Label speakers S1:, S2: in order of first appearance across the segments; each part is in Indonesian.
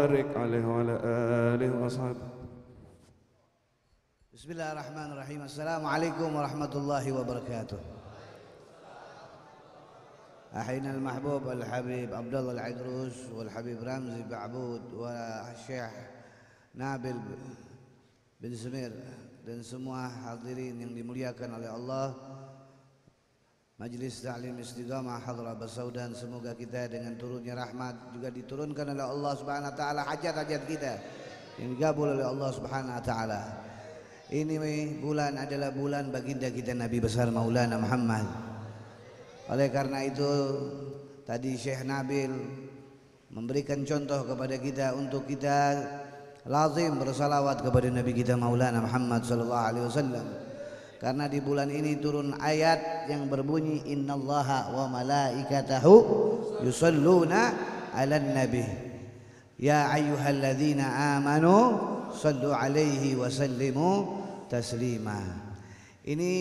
S1: وبارك عليه وعلى آله وأصحابه.
S2: Bismillahirrahmanirrahim. Assalamualaikum warahmatullahi wabarakatuh. Ahina al-mahbub al-habib Abdullah al-Idrus wal-habib Ramzi Ba'bud wa Syekh Nabil bin Semir dan semua hadirin yang dimuliakan oleh Allah, Majlis Ta'lim Istiqamah Hadrah Basaudan, semoga kita dengan turunnya rahmat juga diturunkan oleh Allah Subhanahu wa taala hajat-hajat kita yang digabul oleh Allah Subhanahu wa taala. Ini bulan adalah bulan baginda kita Nabi besar Maulana Muhammad. Oleh karena itu tadi Syekh Nabil memberikan contoh kepada kita untuk kita lazim bersalawat kepada Nabi kita Maulana Muhammad sallallahu alaihi wasallam. Karena di bulan ini turun ayat yang berbunyi innallaha wa malaikatahu yusalluna 'alan nabi. Ya ayyuhalladzina amanu sallu 'alaihi wa sallimu taslima. Ini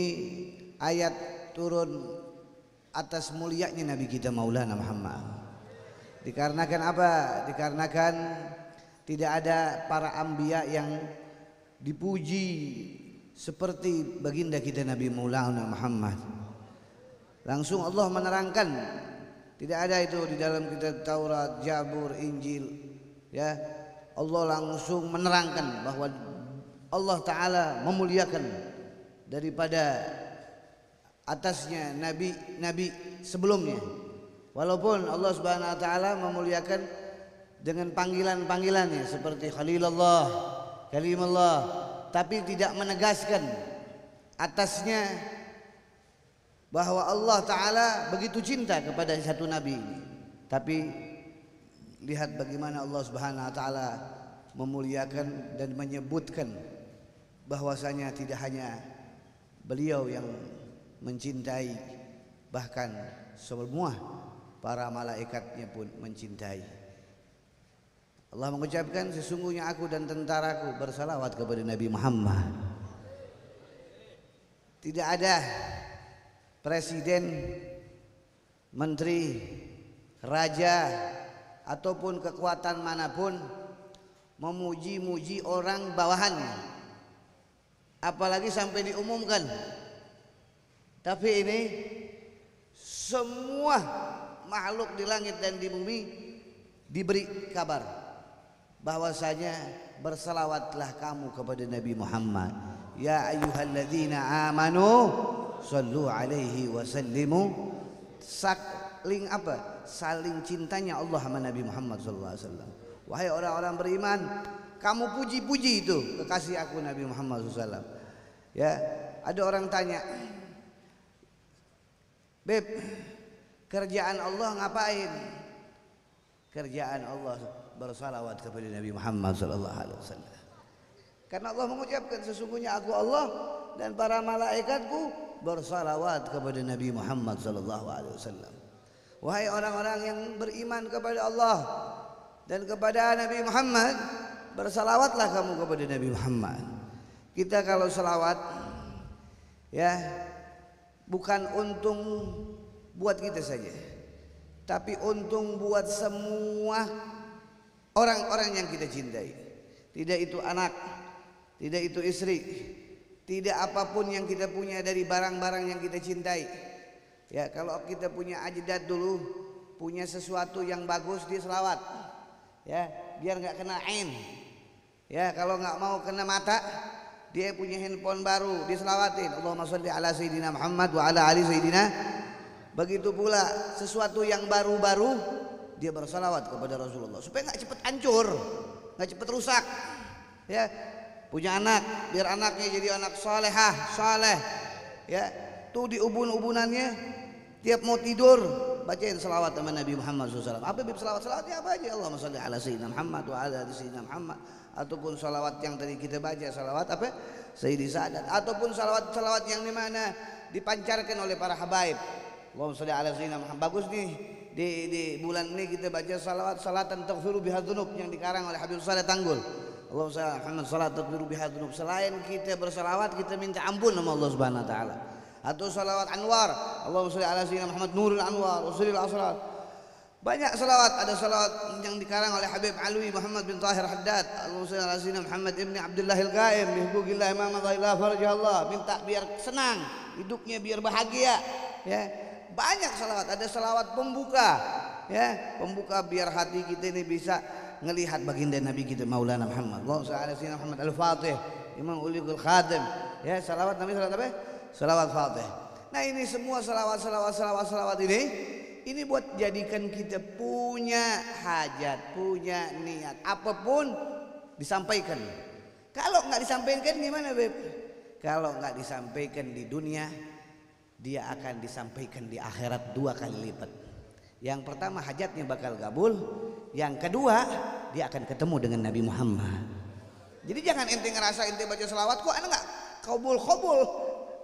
S2: ayat turun atas mulianya Nabi kita Maulana Muhammad. Dikarenakan apa? Dikarenakan tidak ada para anbiya yang dipuji seperti baginda kita Nabi Maulana Muhammad. Langsung Allah menerangkan, tidak ada itu di dalam kitab Taurat, Zabur, Injil, ya. Allah langsung menerangkan bahwa Allah Ta'ala memuliakan daripada atasnya nabi-nabi sebelumnya. Walaupun Allah Subhanahu wa taala memuliakan dengan panggilan-panggilannya seperti Khalilullah, Kalimullah, tapi tidak menegaskan atasnya bahwa Allah Ta'ala begitu cinta kepada satu nabi ini. Tapi lihat bagaimana Allah Subhanahu wa taala memuliakan dan menyebutkan bahwasanya tidak hanya beliau yang mencintai, bahkan semua para malaikatnya pun mencintai. Allah mengucapkan sesungguhnya aku dan tentaraku bersalawat kepada Nabi Muhammad. Tidak ada presiden, menteri, raja ataupun kekuatan manapun memuji-muji orang bawahannya, apalagi sampai diumumkan. Tapi ini semua makhluk di langit dan di bumi diberi kabar bahwasanya bersalawatlah kamu kepada Nabi Muhammad. Ya ayyuhalladzina amanu sallu alaihi wa sallimu. Saling apa? Saling cintanya Allah sama Nabi Muhammad sallallahu alaihi wasallam. Wahai orang-orang beriman, kamu puji-puji itu kekasih aku Nabi Muhammad sallallahu alaihi wasallam. Ya, ada orang tanya, Beb, kerjaan Allah ngapain? Kerjaan Allah bersalawat kepada Nabi Muhammad sallallahu alaihi wasallam. Karena Allah mengucapkan sesungguhnya aku Allah dan para malaikatku bersalawat kepada Nabi Muhammad sallallahu alaihi wasallam. Wahai orang-orang yang beriman kepada Allah dan kepada Nabi Muhammad, bersalawatlah kamu kepada Nabi Muhammad. Kita kalau salawat, ya, bukan untung buat kita saja, tapi untung buat semua orang-orang yang kita cintai. Tidak itu anak, tidak itu istri, tidak apapun yang kita punya dari barang-barang yang kita cintai. Ya, kalau kita punya ajdad dulu, punya sesuatu yang bagus, dia selawat, ya, biar nggak kena ain. Ya, kalau nggak mau kena mata, dia punya handphone baru, dia selawatin Allahumma sholli ala sayyidina Muhammad wa ala ali sayyidina. Begitu pula sesuatu yang baru-baru, dia bersalawat kepada Rasulullah supaya nggak cepat hancur, nggak cepat rusak. Ya, punya anak, biar anaknya jadi anak salehah, saleh. Ya, tuh di ubun-ubunannya tiap mau tidur bacain selawat sama Nabi Muhammad SAW. Apa bib selawat-selawatnya apa aja? Allahumma sholli ala sayyidina Muhammad wa ala ali sayyidina Muhammad. Ataupun salawat yang tadi kita baca, salawat apa? Sayyidi Sa'adat. Ataupun salawat-salawat yang dimana dipancarkan oleh para habaib. Allahumma sholli ala sayyidina Muhammad. Bagus nih di bulan ini kita baca salawat salatan taghfiru biha dzunub yang dikarang oleh Habib Saleh Tanggul. Allahumma sholli ala Muhammad salat taghfiru biha dzunub. Selain kita bersalawat, kita minta ampun sama Allah Subhanahu wa taala. Atau salawat anwar, Allahumma sholli ala sayyidina Muhammad nurul anwar usulil asrar. Banyak salawat, ada salawat yang dikarang oleh Habib Alwi Muhammad bin Tahir Haddad, Allahumma shalli ala Muhammad ibni Abdullah al-Qaim, bihubbillah imam Allah farjallah, minta biar senang, hidupnya biar bahagia, ya. Banyak salawat, ada salawat pembuka, ya, pembuka biar hati kita ini bisa ngelihat baginda Nabi kita Maulana Muhammad. Allahumma shalli ala Muhammad al-Fatih, Imam Uliul Khadim, ya, salawat Nabi salawat apa? Salawat Fatih. Nah, ini semua salawat ini buat jadikan kita punya hajat, punya niat, apapun disampaikan. Kalau nggak disampaikan gimana, Beb? Kalau nggak disampaikan di dunia, dia akan disampaikan di akhirat 2 kali lipat. Yang pertama hajatnya bakal kabul, yang kedua dia akan ketemu dengan Nabi Muhammad. Jadi jangan ente ngerasa ente baca selawat kok aneh nggak kabul,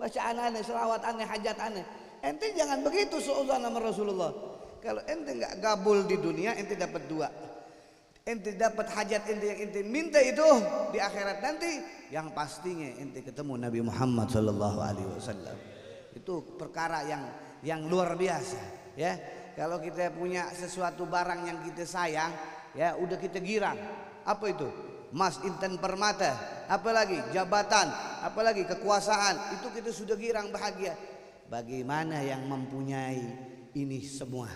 S2: bacaan aneh, selawat aneh, hajat aneh. Ente jangan begitu seuzon sama Rasulullah. Kalau ente nggak gabul di dunia, ente dapat 2. Ente dapat hajat ente yang ente minta itu di akhirat nanti, yang pastinya ente ketemu Nabi Muhammad sallallahu alaihi wasallam. Itu perkara yang luar biasa, ya. Kalau kita punya sesuatu barang yang kita sayang, ya udah kita girang. Apa itu? Emas, intan, permata, apalagi jabatan, apalagi kekuasaan, itu kita sudah girang bahagia. Bagaimana yang mempunyai ini semua?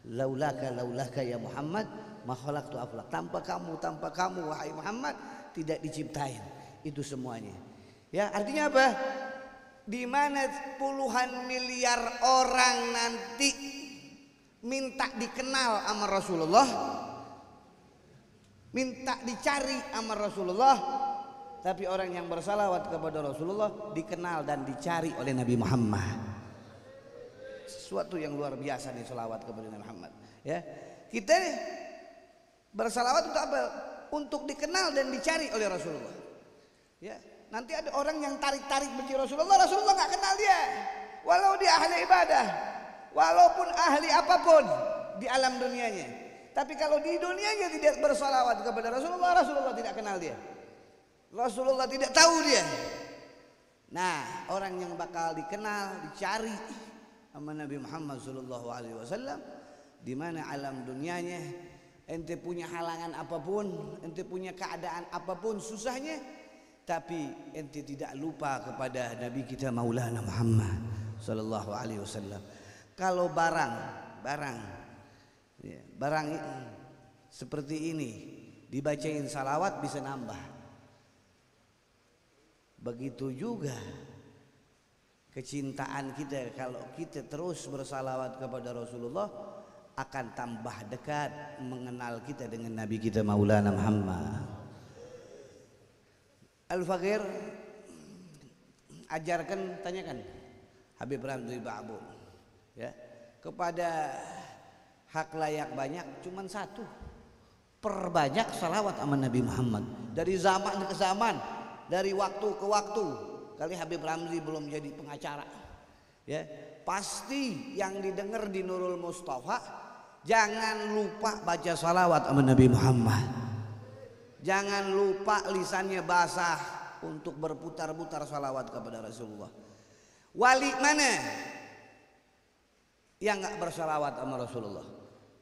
S2: Laulaka ya Muhammad ma khalaqtu aflaq. Tanpa kamu wahai Muhammad tidak diciptain itu semuanya. Ya, artinya apa? Di mana puluhan miliar orang nanti minta dikenal sama Rasulullah, minta dicari sama Rasulullah, tapi orang yang bersalawat kepada Rasulullah dikenal dan dicari oleh Nabi Muhammad. Sesuatu yang luar biasa nih salawat kepada Nabi Muhammad, ya. Kita bersalawat untuk apa? Untuk dikenal dan dicari oleh Rasulullah, ya. Nanti ada orang yang tarik-tarik benci Rasulullah nggak kenal dia, walau dia ahli ibadah, walaupun ahli apapun di alam dunianya. Tapi kalau di dunianya tidak bersalawat kepada Rasulullah tidak kenal dia, Rasulullah tidak tahu dia. Nah, orang yang bakal dikenal, dicari sama Nabi Muhammad sallallahu alaihi wasallam, di mana alam dunianya ente punya halangan apapun, ente punya keadaan apapun susahnya, tapi ente tidak lupa kepada Nabi kita Maulana Muhammad sallallahu alaihi wasallam. Kalau barang seperti ini dibacain salawat bisa nambah. Begitu juga kecintaan kita, kalau kita terus bersalawat kepada Rasulullah akan tambah dekat mengenal kita dengan Nabi kita Maulana Muhammad. Al-Fakir ajarkan, tanyakan Habib Ramzi Ba'bu, ya, kepada hak layak banyak cuman 1, perbanyak salawat sama Nabi Muhammad dari zaman ke zaman, dari waktu ke waktu. Kali Habib Ramzi belum jadi pengacara, ya, pasti yang didengar di Nurul Mustafa, jangan lupa baca salawat sama Nabi Muhammad. Jangan lupa lisannya basah untuk berputar-putar salawat kepada Rasulullah. Wali mana yang nggak bersalawat sama Rasulullah?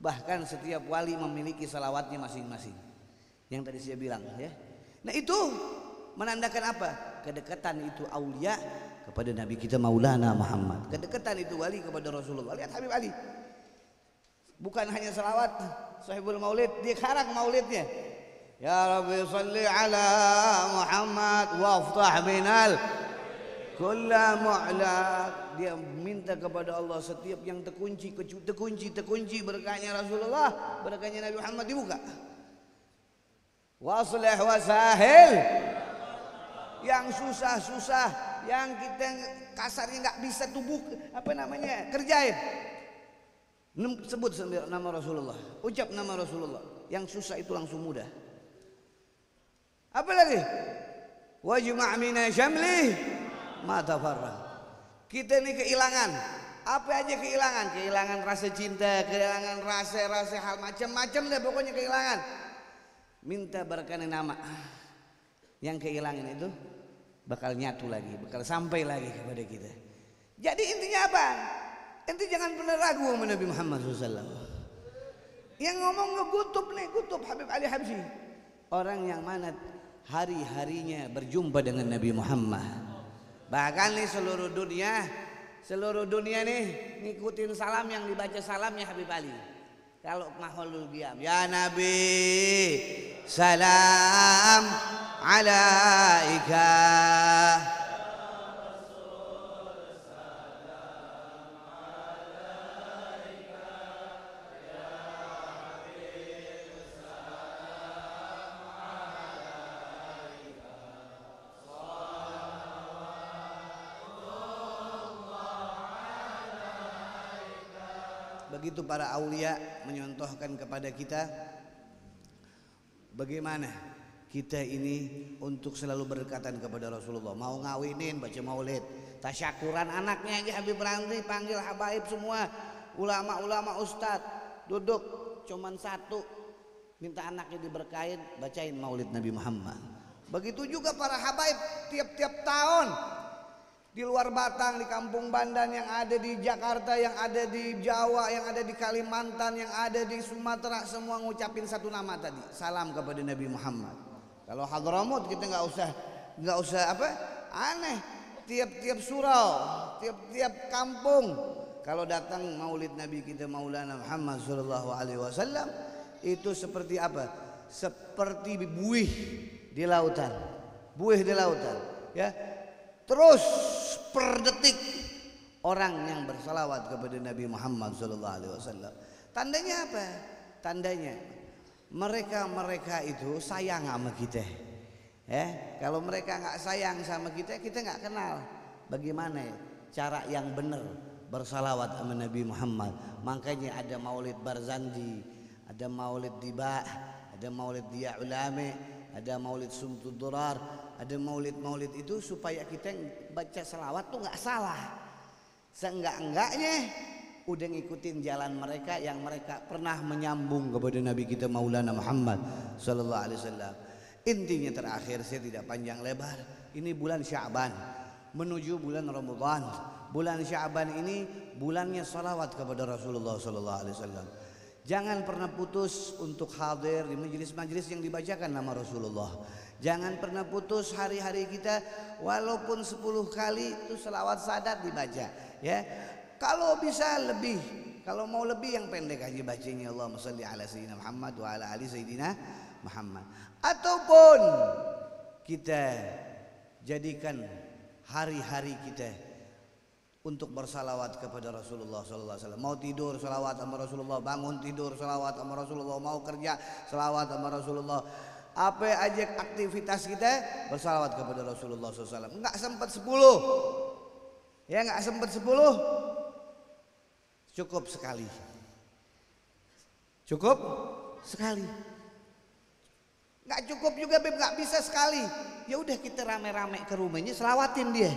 S2: Bahkan setiap wali memiliki salawatnya masing-masing. Yang tadi saya bilang, ya. Nah, itu menandakan apa? Kedekatan itu aulia kepada Nabi kita Maulana Muhammad. Kedekatan itu wali kepada Rasulullah. Lihat Habib Ali, bukan hanya salawat, sahibul maulid, dia karang maulidnya. Ya Rabbi salli ala Muhammad waftah binal kulla mu'laq. Dia minta kepada Allah setiap yang terkunci berkahnya Rasulullah, berkahnya Nabi Muhammad dibuka. Waslih wasahil, yang susah-susah, yang kita kasarnya nggak bisa kerjain, sebut nama Rasulullah, ucap nama Rasulullah, yang susah itu langsung mudah. Apa lagi? Wajma' mina syamli ma tafarraq. Kita ini kehilangan, apa aja kehilangan? Kehilangan rasa cinta, kehilangan rasa hal macam-macam deh, pokoknya kehilangan. Minta berkahnya nama, yang kehilangan itu bakal nyatu lagi, bakal sampai lagi kepada kita. Jadi intinya apa? Ente jangan pernah ragu sama Nabi Muhammad SAW. Yang ngomong Kutub nih, Kutub Habib Ali Habsyi. Orang yang mana hari-harinya berjumpa dengan Nabi Muhammad. Bahkan nih seluruh dunia nih ngikutin salam yang dibaca salamnya Habib Ali. Kalau mahallul qiyam, ya Nabi salam alaika. Begitu para aulia menyontohkan kepada kita bagaimana kita ini untuk selalu berdekatan kepada Rasulullah. Mau ngawinin baca maulid, tasyakuran anaknya aja Habib Ramli panggil habaib semua, ulama-ulama ustadz duduk cuman satu minta anaknya diberkahin bacain maulid Nabi Muhammad. Begitu juga para habaib tiap-tiap tahun di luar Batang, di Kampung Bandan, yang ada di Jakarta, yang ada di Jawa, yang ada di Kalimantan, yang ada di Sumatera, semua ngucapin satu nama tadi, salam kepada Nabi Muhammad. Kalau Hadramut kita nggak usah apa aneh, tiap-tiap surau, tiap-tiap kampung kalau datang maulid Nabi kita Maulana Muhammad sallallahu alaihi wasallam itu seperti apa? Seperti buih di lautan, ya. Terus per detik orang yang bersalawat kepada Nabi Muhammad sallallahu alaihi wasallam. Tandanya apa? Tandanya mereka itu sayang sama kita. Ya, kalau mereka nggak sayang sama kita nggak kenal bagaimana cara yang benar bersalawat sama Nabi Muhammad. Makanya ada Maulid Barzandi, ada Maulid Diba, ada Maulid Dia Ulame, ada Maulid Sumtud Durar, ada maulid itu supaya kita baca selawat tuh nggak salah. Seenggak-enggaknya udah ngikutin jalan mereka yang mereka pernah menyambung kepada Nabi kita Maulana Muhammad sallallahu alaihi wasallam. Intinya terakhir saya tidak panjang lebar. Ini bulan Sya'ban menuju bulan Ramadan. Bulan Sya'ban ini bulannya salawat kepada Rasulullah sallallahu alaihi wasallam. Jangan pernah putus untuk hadir di majelis-majelis yang dibacakan nama Rasulullah. Jangan pernah putus hari-hari kita walaupun 10 kali itu selawat sadat dibaca, ya. Kalau bisa lebih, kalau mau lebih yang pendek aja bacanya Allahumma shalli ala sayyidina Muhammad wa ala ali sayyidina Muhammad. Ataupun kita jadikan hari-hari kita untuk bersalawat kepada Rasulullah sallallahu alaihi wasallam. Mau tidur salawat sama Rasulullah, bangun tidur salawat sama Rasulullah, mau kerja salawat sama Rasulullah. Apa aja aktivitas kita bersalawat kepada Rasulullah SAW. Enggak sempat 10, ya enggak sempat 10, cukup sekali, Enggak cukup juga Beb, enggak bisa sekali. Ya udah kita rame-rame ke rumahnya selawatin dia.